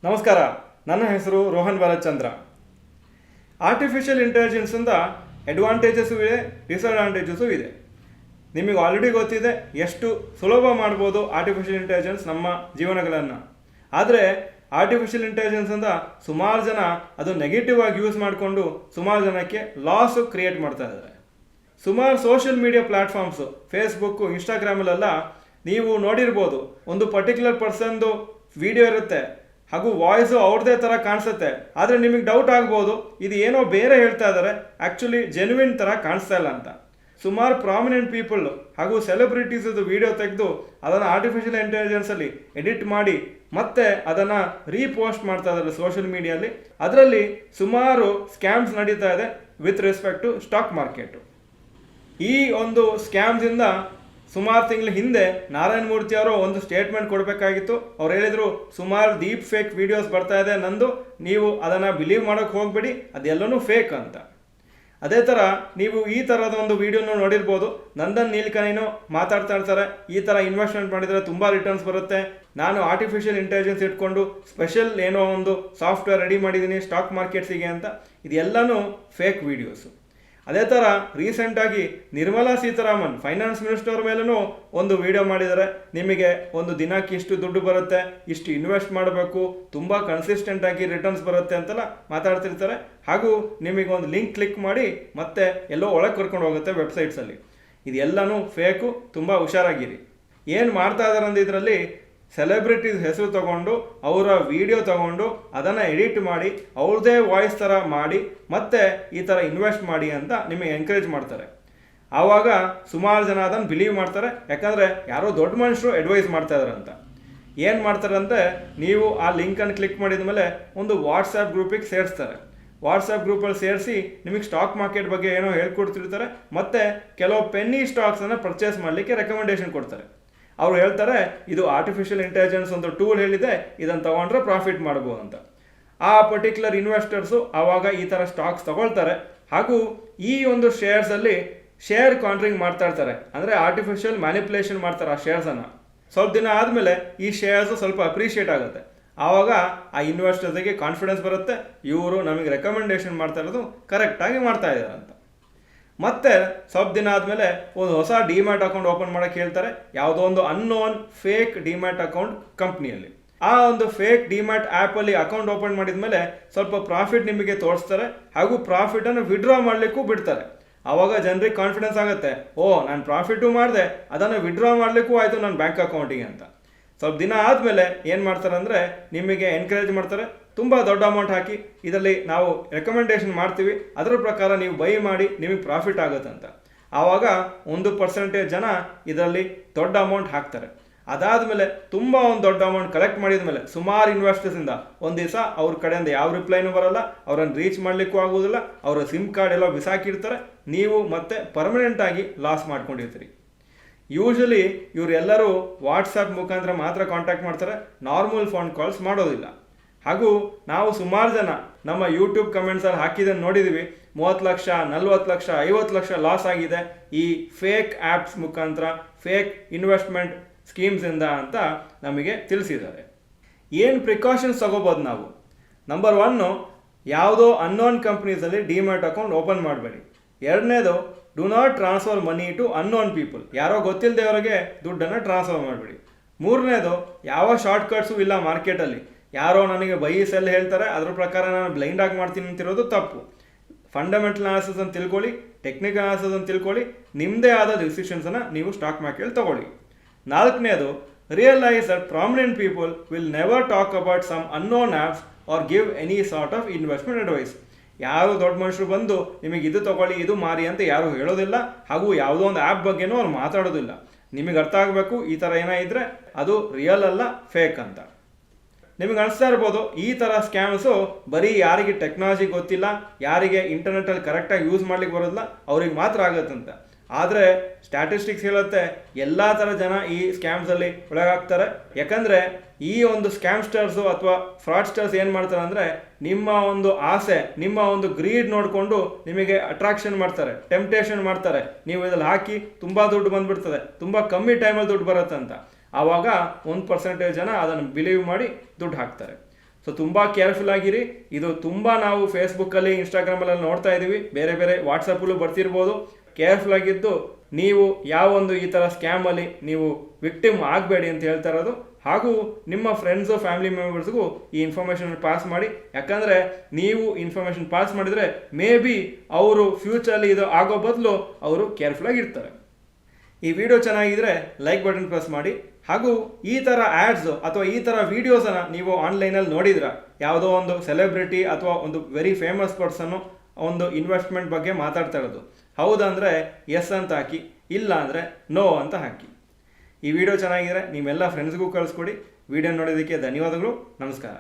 ನಮಸ್ಕಾರ, ನನ್ನ ಹೆಸರು ರೋಹನ್ ಬಾಲಚಂದ್ರ. ಆರ್ಟಿಫಿಷಿಯಲ್ ಇಂಟೆಲಿಜೆನ್ಸಿಂದ ಅಡ್ವಾಂಟೇಜಸ್ಸು ಇದೆ, ಡಿಸಡ್ವಾಂಟೇಜಸ್ಸು ಇದೆ. ನಿಮಗೆ ಆಲ್ರೆಡಿ ಗೊತ್ತಿದೆ ಎಷ್ಟು ಸುಲಭ ಮಾಡ್ಬೋದು ಆರ್ಟಿಫಿಷಿಯಲ್ ಇಂಟೆಲಿಜೆನ್ಸ್ ನಮ್ಮ ಜೀವನಗಳನ್ನು. ಆದರೆ ಆರ್ಟಿಫಿಷಿಯಲ್ ಇಂಟೆಲಿಜೆನ್ಸಿಂದ ಸುಮಾರು ಜನ ಅದು ನೆಗೆಟಿವ್ ಆಗಿ ಯೂಸ್ ಮಾಡಿಕೊಂಡು ಸುಮಾರು ಜನಕ್ಕೆ ಲಾಸ್ ಕ್ರಿಯೇಟ್ ಮಾಡ್ತಾ ಇದ್ದಾರೆ. ಸುಮಾರು ಸೋಷಿಯಲ್ ಮೀಡಿಯಾ ಪ್ಲ್ಯಾಟ್ಫಾರ್ಮ್ಸು, ಫೇಸ್ಬುಕ್ಕು, ಇನ್ಸ್ಟಾಗ್ರಾಮಲ್ಲೆಲ್ಲ ನೀವು ನೋಡಿರ್ಬೋದು, ಒಂದು ಪರ್ಟಿಕ್ಯುಲರ್ ಪರ್ಸನ್ದು ವಿಡಿಯೋ ಇರುತ್ತೆ ಹಾಗೂ ವಾಯ್ಸು ಅವ್ರದ್ದೇ ಥರ ಕಾಣಿಸುತ್ತೆ. ಆದರೆ ನಿಮಗೆ ಡೌಟ್ ಆಗ್ಬೋದು, ಇದು ಏನೋ ಬೇರೆ ಹೇಳ್ತಾ ಇದ್ದಾರೆ, ಆ್ಯಕ್ಚುಲಿ ಜೆನ್ವಿನ್ ಥರ ಕಾಣಿಸ್ತಾ ಇಲ್ಲ ಅಂತ. ಸುಮಾರು ಪ್ರಾಮಿನೆಂಟ್ ಪೀಪಲ್ ಹಾಗೂ ಸೆಲೆಬ್ರಿಟೀಸದು ವಿಡಿಯೋ ತೆಗೆದು ಅದನ್ನು ಆರ್ಟಿಫಿಷಿಯಲ್ ಇಂಟೆಲಿಜೆನ್ಸಲ್ಲಿ ಎಡಿಟ್ ಮಾಡಿ ಮತ್ತೆ ಅದನ್ನು ರೀಪೋಸ್ಟ್ ಮಾಡ್ತಾ ಇದ್ದಾರೆ ಸೋಷಿಯಲ್ ಮೀಡಿಯಲ್ಲಿ. ಅದರಲ್ಲಿ ಸುಮಾರು ಸ್ಕ್ಯಾಮ್ಸ್ ನಡೀತಾ ಇದೆ with respect to stock market. ಈ ಒಂದು ಸ್ಕ್ಯಾಮ್ಸಿಂದ ಸುಮಾರು ತಿಂಗಳ ಹಿಂದೆ ನಾರಾಯಣ ಮೂರ್ತಿ ಅವರು ಒಂದು ಸ್ಟೇಟ್ಮೆಂಟ್ ಕೊಡಬೇಕಾಗಿತ್ತು. ಅವ್ರು ಹೇಳಿದರು, ಸುಮಾರು ಡೀಪ್ ಫೇಕ್ ವಿಡಿಯೋಸ್ ಬರ್ತಾ ಇದೆ ನಂದು, ನೀವು ಅದನ್ನು ಬಿಲೀವ್ ಮಾಡೋಕ್ಕೆ ಹೋಗಬೇಡಿ, ಅದೆಲ್ಲನೂ ಫೇಕ್ ಅಂತ. ಅದೇ ಥರ ನೀವು ಈ ಥರದ ಒಂದು ವಿಡಿಯೋನ ನೋಡಿರ್ಬೋದು. ನಂದನ್ ನೀಲ್ಕನಿನೂ ಮಾತಾಡ್ತಾ ಇರ್ತಾರೆ, ಈ ಥರ ಇನ್ವೆಸ್ಟ್ಮೆಂಟ್ ಮಾಡಿದರೆ ತುಂಬ ರಿಟರ್ನ್ಸ್ ಬರುತ್ತೆ, ನಾನು ಆರ್ಟಿಫಿಷಿಯಲ್ ಇಂಟೆಲಿಜೆನ್ಸ್ ಇಟ್ಕೊಂಡು ಸ್ಪೆಷಲ್ ಏನೋ ಒಂದು ಸಾಫ್ಟ್ವೇರ್ ರೆಡಿ ಮಾಡಿದ್ದೀನಿ ಸ್ಟಾಕ್ ಮಾರ್ಕೆಟ್ಸಿಗೆ ಅಂತ. ಇದೆಲ್ಲನೂ ಫೇಕ್ ವಿಡಿಯೋಸು. ಅದೇ ಥರ ರೀಸೆಂಟಾಗಿ ನಿರ್ಮಲಾ ಸೀತಾರಾಮನ್ ಫೈನಾನ್ಸ್ ಮಿನಿಸ್ಟರ್ ಮೇಲೂ ಒಂದು ವಿಡಿಯೋ ಮಾಡಿದ್ದಾರೆ. ನಿಮಗೆ ಒಂದು ದಿನಕ್ಕೆ ಇಷ್ಟು ದುಡ್ಡು ಬರುತ್ತೆ, ಇಷ್ಟು ಇನ್ವೆಸ್ಟ್ ಮಾಡಬೇಕು, ತುಂಬ ಕನ್ಸಿಸ್ಟೆಂಟಾಗಿ ರಿಟರ್ನ್ಸ್ ಬರುತ್ತೆ ಅಂತೆಲ್ಲ ಮಾತಾಡ್ತಿರ್ತಾರೆ. ಹಾಗೂ ನಿಮಗೆ ಒಂದು ಲಿಂಕ್ ಕ್ಲಿಕ್ ಮಾಡಿ ಮತ್ತೆ ಎಲ್ಲೋ ಒಳಗೆ ಕರ್ಕೊಂಡು ಹೋಗುತ್ತೆ ವೆಬ್ಸೈಟ್ಸಲ್ಲಿ. ಇದೆಲ್ಲನೂ ಫೇಕು, ತುಂಬ ಹುಷಾರಾಗಿರಿ. ಏನು ಮಾಡ್ತಾ ಇದ್ದಾರೆ ಅಂದ್ರೆ ಇದರಲ್ಲಿ ಸೆಲೆಬ್ರಿಟೀಸ್ ಹೆಸರು ತಗೊಂಡು ಅವರ ವಿಡಿಯೋ ತಗೊಂಡು ಅದನ್ನು ಎಡಿಟ್ ಮಾಡಿ ಅವ್ರದ್ದೇ ವಾಯ್ಸ್ ಥರ ಮಾಡಿ ಮತ್ತೆ ಈ ಥರ ಇನ್ವೆಸ್ಟ್ ಮಾಡಿ ಅಂತ ನಿಮಗೆ ಎಂಕರೇಜ್ ಮಾಡ್ತಾರೆ. ಆವಾಗ ಸುಮಾರು ಜನ ಅದನ್ನು ಬಿಲೀವ್ ಮಾಡ್ತಾರೆ, ಯಾಕಂದರೆ ಯಾರೋ ದೊಡ್ಡ ಮನುಷ್ಯರು ಅಡ್ವೈಸ್ ಮಾಡ್ತಾ ಇದ್ದಾರೆ ಅಂತ. ಏನು ಮಾಡ್ತಾರಂತೆ, ನೀವು ಆ ಲಿಂಕನ್ನು ಕ್ಲಿಕ್ ಮಾಡಿದ ಮೇಲೆ ಒಂದು ವಾಟ್ಸಪ್ ಗ್ರೂಪಿಗೆ ಸೇರಿಸ್ತಾರೆ. ವಾಟ್ಸಪ್ ಗ್ರೂಪಲ್ಲಿ ಸೇರಿಸಿ ನಿಮಗೆ ಸ್ಟಾಕ್ ಮಾರ್ಕೆಟ್ ಬಗ್ಗೆ ಏನೋ ಹೇಳ್ಕೊಡ್ತಿರ್ತಾರೆ, ಮತ್ತು ಕೆಲವು ಪೆನ್ನಿ ಸ್ಟಾಕ್ಸನ್ನು ಪರ್ಚೇಸ್ ಮಾಡಲಿಕ್ಕೆ ರೆಕಮೆಂಡೇಶನ್ ಕೊಡ್ತಾರೆ. ಅವ್ರು ಹೇಳ್ತಾರೆ, ಇದು ಆರ್ಟಿಫಿಷಿಯಲ್ ಇಂಟೆಲಿಜೆನ್ಸ್ ಒಂದು ಟೂಲ್ ಹೇಳಿದೆ, ಇದನ್ನು ತೊಗೊಂಡ್ರೆ ಪ್ರಾಫಿಟ್ ಮಾಡ್ಬೋದು ಅಂತ. ಆ ಪರ್ಟಿಕ್ಯುಲರ್ ಇನ್ವೆಸ್ಟರ್ಸು ಆವಾಗ ಈ ಥರ ಸ್ಟಾಕ್ಸ್ ತಗೊಳ್ತಾರೆ ಹಾಗೂ ಈ ಒಂದು ಶೇರ್ಸಲ್ಲಿ ಶೇರ್ ಕಾಂಟ್ರಿಂಗ್ ಮಾಡ್ತಾ ಇರ್ತಾರೆ. ಅಂದರೆ ಆರ್ಟಿಫಿಷಿಯಲ್ ಮ್ಯಾನಿಪುಲೇಷನ್ ಮಾಡ್ತಾರೆ ಆ ಶೇರ್ಸನ್ನು. ಸ್ವಲ್ಪ ದಿನ ಆದಮೇಲೆ ಈ ಶೇರ್ಸು ಸ್ವಲ್ಪ ಅಪ್ರಿಷಿಯೇಟ್ ಆಗುತ್ತೆ. ಆವಾಗ ಆ ಇನ್ವೆಸ್ಟರ್ಸಿಗೆ ಕಾನ್ಫಿಡೆನ್ಸ್ ಬರುತ್ತೆ, ಇವರು ನಮಗೆ ರೆಕಮೆಂಡೇಶನ್ ಮಾಡ್ತಾ ಇರೋದು ಕರೆಕ್ಟಾಗಿ ಮಾಡ್ತಾ ಇದ್ದಾರೆ ಅಂತ. ಮತ್ತೆ ಸ್ವಲ್ಪ ದಿನ ಆದಮೇಲೆ ಒಂದು ಹೊಸ ಡಿಮ್ಯಾಟ್ ಅಕೌಂಟ್ ಓಪನ್ ಮಾಡೋಕ್ಕೆ ಹೇಳ್ತಾರೆ, ಯಾವುದೋ ಒಂದು ಅನ್ನೋನ್ ಫೇಕ್ ಡಿಮ್ಯಾಟ್ ಅಕೌಂಟ್ ಕಂಪ್ನಿಯಲ್ಲಿ. ಆ ಒಂದು ಫೇಕ್ ಡಿಮ್ಯಾಟ್ ಆ್ಯಪಲ್ಲಿ ಅಕೌಂಟ್ ಓಪನ್ ಮಾಡಿದ ಮೇಲೆ ಸ್ವಲ್ಪ ಪ್ರಾಫಿಟ್ ನಿಮಗೆ ತೋರಿಸ್ತಾರೆ ಹಾಗೂ ಪ್ರಾಫಿಟನ್ನು ವಿಡ್ರಾ ಮಾಡಲಿಕ್ಕೂ ಬಿಡ್ತಾರೆ. ಆವಾಗ ಜನರಿಗೆ ಕಾನ್ಫಿಡೆನ್ಸ್ ಆಗುತ್ತೆ, ಓ ನಾನು ಪ್ರಾಫಿಟು ಮಾಡಿದೆ, ಅದನ್ನು ವಿಡ್ರಾ ಮಾಡಲಿಕ್ಕೂ ಆಯಿತು ನನ್ನ ಬ್ಯಾಂಕ್ ಅಕೌಂಟಿಗೆ ಅಂತ. ಸ್ವಲ್ಪ ದಿನ ಆದಮೇಲೆ ಏನು ಮಾಡ್ತಾರೆ ಅಂದರೆ ನಿಮಗೆ ಎನ್ಕರೇಜ್ ಮಾಡ್ತಾರೆ, ತುಂಬ ದೊಡ್ಡ ಅಮೌಂಟ್ ಹಾಕಿ ಇದರಲ್ಲಿ ನಾವು ರೆಕಮೆಂಡೇಶನ್ ಮಾಡ್ತೀವಿ, ಅದರ ಪ್ರಕಾರ ನೀವು ಬೈ ಮಾಡಿ ನಿಮಗೆ ಪ್ರಾಫಿಟ್ ಆಗುತ್ತಂತ. ಆವಾಗ 1% ಜನ ಇದರಲ್ಲಿ ದೊಡ್ಡ ಅಮೌಂಟ್ ಹಾಕ್ತಾರೆ. ಅದಾದಮೇಲೆ ತುಂಬ ಒಂದು ದೊಡ್ಡ ಅಮೌಂಟ್ ಕಲೆಕ್ಟ್ ಮಾಡಿದ ಮೇಲೆ ಸುಮಾರು ಇನ್ವೆಸ್ಟರ್ಸಿಂದ ಒಂದು ದಿವಸ ಅವ್ರ ಕಡೆಯಿಂದ ಯಾವ ರಿಪ್ಲೈನೂ ಬರೋಲ್ಲ, ಅವರನ್ನು ರೀಚ್ ಮಾಡಲಿಕ್ಕೂ ಆಗೋದಿಲ್ಲ, ಅವರ ಸಿಮ್ ಕಾರ್ಡ್ ಎಲ್ಲ ಬಿಸಾಕಿರ್ತಾರೆ, ನೀವು ಮತ್ತೆ ಪರ್ಮನೆಂಟಾಗಿ ಲಾಸ್ ಮಾಡ್ಕೊಂಡಿರ್ತೀರಿ. ಯೂಶಲಿ ಇವರೆಲ್ಲರೂ ವಾಟ್ಸಪ್ ಮುಖಾಂತರ ಮಾತ್ರ ಕಾಂಟ್ಯಾಕ್ಟ್ ಮಾಡ್ತಾರೆ, ನಾರ್ಮಲ್ ಫೋನ್ ಕಾಲ್ಸ್ ಮಾಡೋದಿಲ್ಲ. ಹಾಗೂ ನಾವು ಸುಮಾರು ಜನ ನಮ್ಮ ಯೂಟ್ಯೂಬ್ ಕಮೆಂಟ್ಸಲ್ಲಿ ಹಾಕಿದ್ದನ್ನು ನೋಡಿದ್ದೀವಿ, 30 ಲಕ್ಷ 40 ಲಕ್ಷ 50 ಲಕ್ಷ ಲಾಸ್ ಆಗಿದೆ ಈ ಫೇಕ್ ಆ್ಯಪ್ಸ್ ಮುಖಾಂತರ, ಫೇಕ್ ಇನ್ವೆಸ್ಟ್ಮೆಂಟ್ ಸ್ಕೀಮ್ಸಿಂದ ಅಂತ ನಮಗೆ ತಿಳಿಸಿದ್ದಾರೆ. ಏನು ಪ್ರಿಕಾಷನ್ಸ್ ತಗೋಬೋದು ನಾವು? ನಂಬರ್ 1, ಯಾವುದೋ ಅನ್ನೋನ್ ಕಂಪ್ನೀಸಲ್ಲಿ ಡಿಮ್ಯಾಟ್ ಅಕೌಂಟ್ ಓಪನ್ ಮಾಡಬೇಡಿ. ಎರಡನೇದು, do not transfer money to unknown people, ಯಾರೋ ಗೊತ್ತಿಲ್ಲದವರಿಗೆ ದುಡ್ಡನ್ನು ಟ್ರಾನ್ಸ್ಫರ್ ಮಾಡಬೇಡಿ. ಮೂರನೇದು, ಯಾವ ಶಾರ್ಟ್ಕಟ್ಸು ಇಲ್ಲ ಮಾರ್ಕೆಟಲ್ಲಿ. ಯಾರೋ ನನಗೆ ಬೈ ಸೆಲ್ ಹೇಳ್ತಾರೆ, ಅದರ ಪ್ರಕಾರ ನಾನು ಬ್ಲೈಂಡಾಗಿ ಮಾಡ್ತೀನಿ ಅಂತಿರೋದು ತಪ್ಪು. ಫಂಡಮೆಂಟಲ್ ಅನಾಲಿಸಿಸ್ ಅಂತ ತಿಳ್ಕೊಳ್ಳಿ, ಟೆಕ್ನಿಕಲ್ ಅನಾಲಿಸಿಸ್ ಅಂತ ತಿಳ್ಕೊಳ್ಳಿ, ನಿಮ್ಮದೇ ಆದ ಡಿಸಿಷನ್ಸನ್ನು ನೀವು ಸ್ಟಾಕ್ ಮಾರ್ಕೆಟಲ್ಲಿ ತಗೊಳ್ಳಿ. ನಾಲ್ಕನೇದು, realise that prominent people will never talk about some unknown apps or give any sort of investment advice. ಯಾರು ದೊಡ್ಡ ಮನುಷ್ಯರು ಬಂದು ನಿಮಗೆ ಇದು ತಗೊಳ್ಳಿ ಇದು ಮಾರಿ ಅಂತ ಯಾರು ಹೇಳೋದಿಲ್ಲ, ಹಾಗೂ ಯಾವುದೋ ಒಂದು ಆ್ಯಪ್ ಬಗ್ಗೆನೂ ಅವ್ರು ಮಾತಾಡೋದಿಲ್ಲ. ನಿಮಗೆ ಅರ್ಥ ಆಗಬೇಕು, ಈ ಥರ ಏನಾಯಿದ್ರೆ ಅದು ರಿಯಲ್ ಅಲ್ಲ, ಫೇಕ್ ಅಂತ. ನಿಮಗೆ ಅನಿಸ್ತಾ ಇರ್ಬೋದು, ಈ ಥರ ಸ್ಕ್ಯಾಮ್ಸು ಬರೀ ಯಾರಿಗೆ ಟೆಕ್ನಾಲಜಿ ಗೊತ್ತಿಲ್ಲ, ಯಾರಿಗೆ ಇಂಟರ್ನೆಟಲ್ಲಿ ಕರೆಕ್ಟಾಗಿ ಯೂಸ್ ಮಾಡ್ಲಿಕ್ಕೆ ಬರೋದಿಲ್ಲ ಅವ್ರಿಗೆ ಮಾತ್ರ ಆಗುತ್ತಂತ. ಆದರೆ ಸ್ಟ್ಯಾಟಿಸ್ಟಿಕ್ಸ್ ಹೇಳುತ್ತೆ ಎಲ್ಲ ಥರ ಜನ ಈ ಸ್ಕ್ಯಾಮ್ಸಲ್ಲಿ ಒಳಗಾಗ್ತಾರೆ. ಯಾಕಂದರೆ ಈ ಒಂದು ಸ್ಕ್ಯಾಮ್ಸ್ಟರ್ಸು ಅಥವಾ ಫ್ರಾಡ್ಸ್ಟರ್ಸ್ ಏನು ಮಾಡ್ತಾರೆ ಅಂದರೆ ನಿಮ್ಮ ಒಂದು ಆಸೆ, ನಿಮ್ಮ ಒಂದು ಗ್ರೀಡ್ ನೋಡಿಕೊಂಡು ನಿಮಗೆ ಅಟ್ರಾಕ್ಷನ್ ಮಾಡ್ತಾರೆ, ಟೆಂಪ್ಟೇಷನ್ ಮಾಡ್ತಾರೆ. ನೀವು ಇದ್ರಲ್ಲಿ ಹಾಕಿ ತುಂಬ ದುಡ್ಡು ಬಂದುಬಿಡ್ತದೆ, ತುಂಬ ಕಮ್ಮಿ ಟೈಮಲ್ಲಿ ದುಡ್ಡು ಬರುತ್ತೆ ಅಂತ. ಆವಾಗ 1% ಜನ ಅದನ್ನು ಬಿಲೀವ್ ಮಾಡಿ ದುಡ್ಡು ಹಾಕ್ತಾರೆ. ಸೊ ತುಂಬ ಕೇರ್ಫುಲ್ ಆಗಿರಿ. ಇದು ತುಂಬ ನಾವು ಫೇಸ್ಬುಕ್ಕಲ್ಲಿ ಇನ್ಸ್ಟಾಗ್ರಾಮಲ್ಲಿ ನೋಡ್ತಾ ಇದ್ದೀವಿ, ಬೇರೆ ಬೇರೆ ವಾಟ್ಸಪ್ಪಲ್ಲೂ ಬರ್ತಿರ್ಬೋದು. ಕೇರ್ಫುಲ್ ಆಗಿದ್ದು ನೀವು ಯಾವೊಂದು ಈ ಥರ ಸ್ಕ್ಯಾಮಲ್ಲಿ ನೀವು ವಿಕ್ಟಿಮ್ ಆಗಬೇಡಿ ಅಂತ ಹೇಳ್ತಾ ಇರೋದು. ಹಾಗೂ ನಿಮ್ಮ ಫ್ರೆಂಡ್ಸು ಫ್ಯಾಮಿಲಿ ಮೆಂಬರ್ಸ್ಗೂ ಈ ಇನ್ಫಾರ್ಮೇಷನ್ ಪಾಸ್ ಮಾಡಿ. ಯಾಕಂದರೆ ನೀವು ಇನ್ಫಾರ್ಮೇಷನ್ ಪಾಸ್ ಮಾಡಿದರೆ ಮೇ ಬಿ ಅವರು ಫ್ಯೂಚರಲ್ಲಿ ಇದು ಆಗೋ ಬದಲು ಅವರು ಕೇರ್ಫುಲ್ಲಾಗಿ ಇರ್ತಾರೆ. ಈ ವಿಡಿಯೋ ಚೆನ್ನಾಗಿದ್ರೆ ಲೈಕ್ ಬಟನ್ ಪ್ರೆಸ್ ಮಾಡಿ. ಹಾಗೂ ಈ ಥರ ಆ್ಯಡ್ಸು ಅಥವಾ ಈ ಥರ ವೀಡಿಯೋಸನ್ನು ನೀವು ಆನ್ಲೈನಲ್ಲಿ ನೋಡಿದ್ರೆ, ಯಾವುದೋ ಒಂದು ಸೆಲೆಬ್ರಿಟಿ ಅಥವಾ ಒಂದು ವೆರಿ ಫೇಮಸ್ ಪರ್ಸನ್ನು ಒಂದು ಇನ್ವೆಸ್ಟ್ಮೆಂಟ್ ಬಗ್ಗೆ ಮಾತಾಡ್ತಾ ಇರೋದು, ಹೌದಂದರೆ ಎಸ್ ಅಂತ ಹಾಕಿ, ಇಲ್ಲ ಅಂದರೆ ನೋ ಅಂತ ಹಾಕಿ. ಈ ವಿಡಿಯೋ ಚೆನ್ನಾಗಿದ್ರೆ ನಿಮ್ಮೆಲ್ಲ ಫ್ರೆಂಡ್ಸ್ಗೂ ಕಳಿಸ್ಕೊಡಿ. ವಿಡಿಯೋ ನೋಡೋದಕ್ಕೆ ಧನ್ಯವಾದಗಳು. ನಮಸ್ಕಾರ.